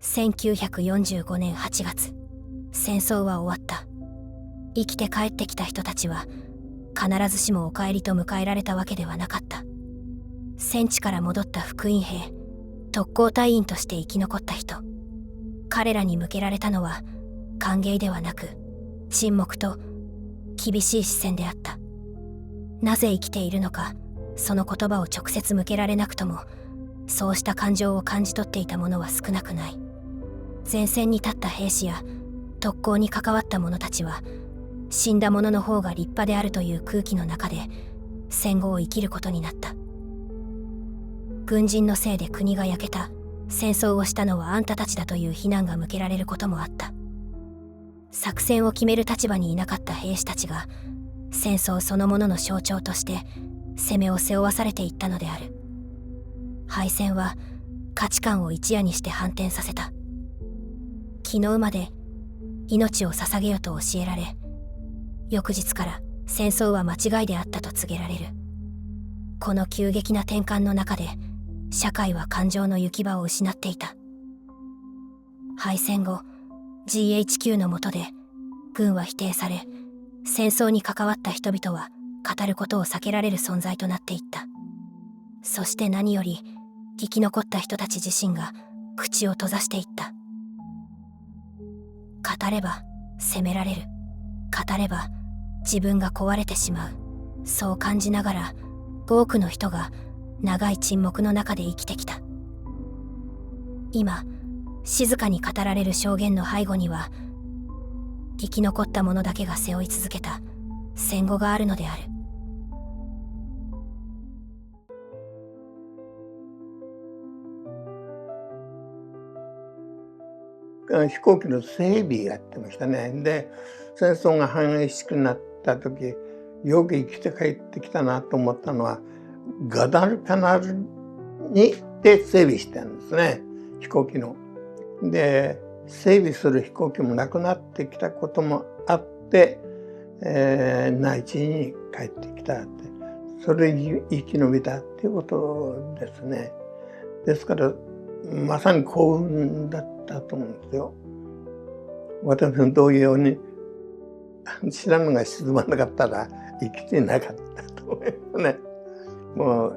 1945年8月、戦争は終わった。生きて帰ってきた人たちは必ずしもお帰りと迎えられたわけではなかった。戦地から戻った復員兵、特攻隊員として生き残った人、彼らに向けられたのは歓迎ではなく沈黙と厳しい視線であった。なぜ生きているのか、その言葉を直接向けられなくとも、そうした感情を感じ取っていた者は少なくない。前線に立った兵士や特攻に関わった者たちは、死んだ者の方が立派であるという空気の中で戦後を生きることになった。軍人のせいで国が焼けた、戦争をしたのはあんたたちだという非難が向けられることもあった。作戦を決める立場にいなかった兵士たちが、戦争そのものの象徴として責めを背負わされていったのである。敗戦は価値観を一夜にして反転させた。昨日まで命を捧げよと教えられ、翌日から戦争は間違いであったと告げられる。この急激な転換の中で社会は感情の行き場を失っていた。敗戦後、 GHQ の下で軍は否定され、戦争に関わった人々は語ることを避けられる存在となっていった。そして何より生き残った人たち自身が口を閉ざしていった。語れば責められる、語れば自分が壊れてしまう、そう感じながら多くの人が長い沈黙の中で生きてきた。今静かに語られる証言の背後には、生き残った者だけが背負い続けた戦後があるのである。飛行機の整備やってましたね。で、戦争が激しくなった時、よく生きて帰ってきたなと思ったのは、ガダルカナルで整備してるんですね、飛行機の。で、整備する飛行機もなくなってきたこともあって、内地に帰ってきたって、それに生き延びたっていうことですね。ですからまさに幸運だったと思うんですよ。私も同様に白野が沈まなかったら生きてなかったと思いますね。もう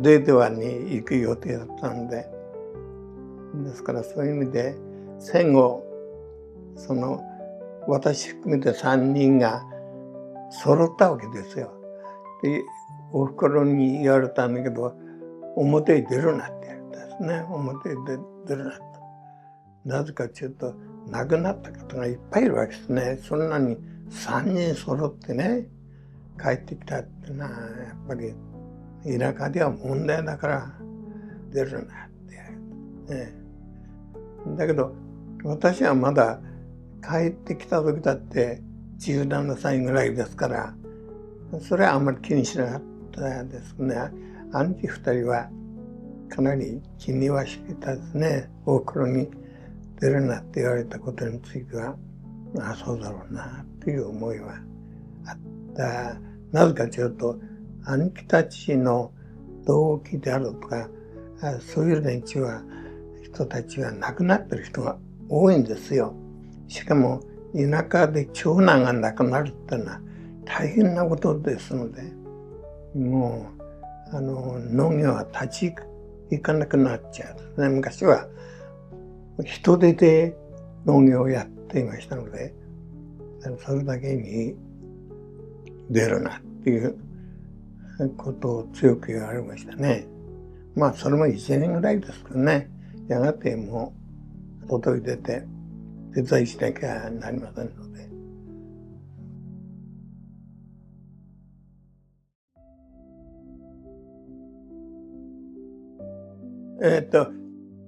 デートワに行く予定だったんで、ですからそういう意味で戦後私含めて3人が揃ったわけですよ。で、おふくろに言われたんだけど、表に出るなって言われたんですね。表に出るなと。なぜかというと、亡くなった方がいっぱいいるわけですね。そんなに3人揃ってね、帰ってきたっていうのは、やっぱり田舎では問題だから出るなって言われて、ね。だけど、私はまだ帰ってきた時だって17歳ぐらいですから、それはあんまり気にしなかったですね。兄貴2人はかなり気にはしてたですね。おふくろに出るなって言われたことについては、ああそうだろうなっていう思いはあった。なぜかというと、兄貴たちの動機であるとか、そういう人たちは亡くなってる人が多いんですよ。しかも田舎で長男が亡くなるってのは大変なことですので、もう農業は立ち行かなくなっちゃうんですね。昔は人手で農業をやっていましたので、それだけに出るなっていうことを強く言われましたね。まあそれも1年ぐらいですけどね、やがてもう外に出て手伝いしなきゃなりませんので。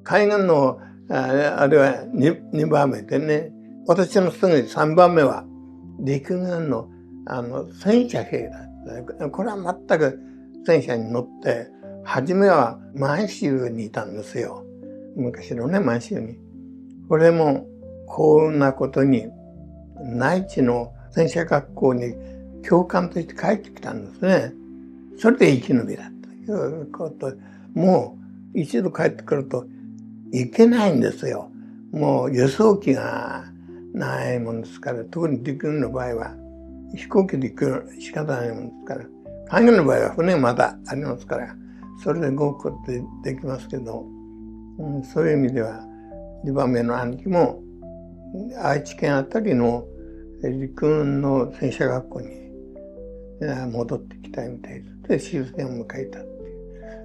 海岸のあれは 2番目でね、私のすぐに3番目は陸軍の戦車兵だった。これは全く戦車に乗って、初めは満州にいたんですよ。昔のね、満州に。これも幸運なことに内地の戦車学校に教官として帰ってきたんですね。それで生き延びだということ。もう一度帰ってくると行けないんですよ。もう輸送機がないもんですから、特に陸軍の場合は飛行機で行く仕方ないもんですから、海軍の場合は船まだありますから、それで動くことできますけど、そういう意味では2番目の兄貴も愛知県あたりの陸軍の戦車学校に戻ってきたみたいで、終戦を迎えたってい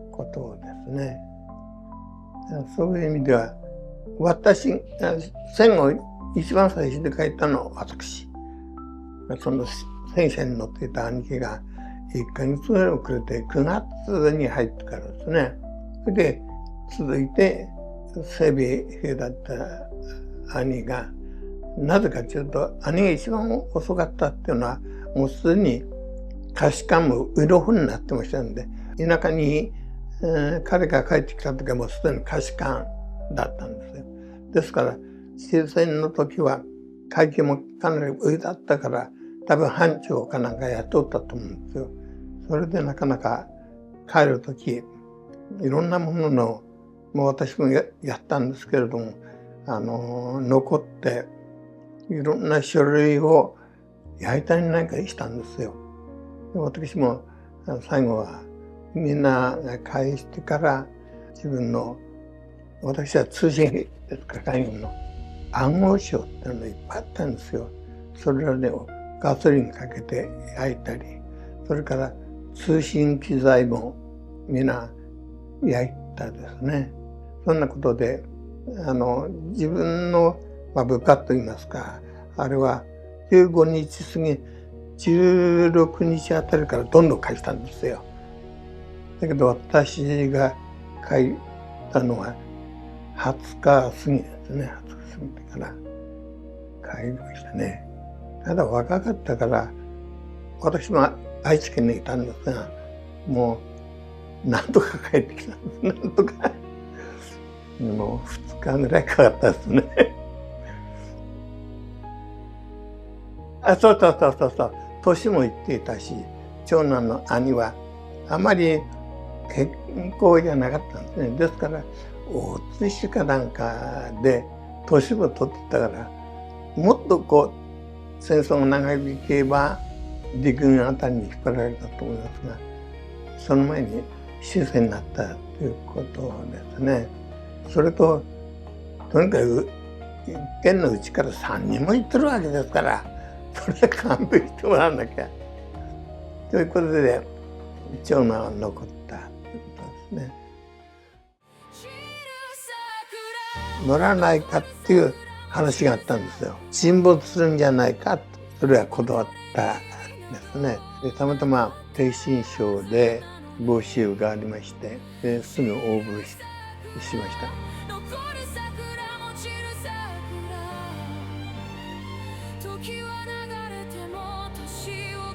うことですね。そういう意味では、私、戦後一番最初に書いたのは私。その戦車に乗っていた兄貴が1ヶ月ぐらい遅れて9月に入ってからですね。それで続いて整備兵だった兄が、なぜかというと兄が一番遅かったっていうのは、もうすでに下士官もウロフになってましたんで、田舎に、彼が帰ってきた時はもうすでに下士官だったんですよ。ですから終戦の時は階級もかなり上だったから、多分班長かなんか雇ったと思うんですよ。それでなかなか帰る時、いろんなものの、もう私も やったんですけれども、残っていろんな書類を焼いたりなんかしたんですよ。で私も最後はみんなが返してから自分の、私は通信兵ですから、海軍の暗号書っていうのがいっぱいあったんですよ。それらをガソリンかけて焼いたり、それから通信機材もみんな焼いたですね。そんなことで自分の、部下といいますか、あれは15日過ぎ16日あたりからどんどん書いたんですよ。だけど私が書いたのは20日過ぎですね。20日過ぎてから書いましたね。ただ若かったから、私も愛知県にいたんですが、もうなんとか帰ってきたんです。なんとか。もう2日ぐらいかかったですね。そう。年もいっていたし、長男の兄はあまり健康じゃなかったんですね。ですから、大津市かなんかで年を取ってたから、もっと戦争が長引けば陸軍あたりに引っ張られたと思いますが、その前に終戦になったということですね。それと、とにかく一軒のうちから3人も行ってるわけですから、それは勘弁してもらわなきゃ。ということで、長男は残ったということですね。乗らないかっていう話があったんですよ。沈没するんじゃないかと、それは断ったんですね。でたまたま逓信省で募集がありまして、ですぐ応募しました。時は流れても年を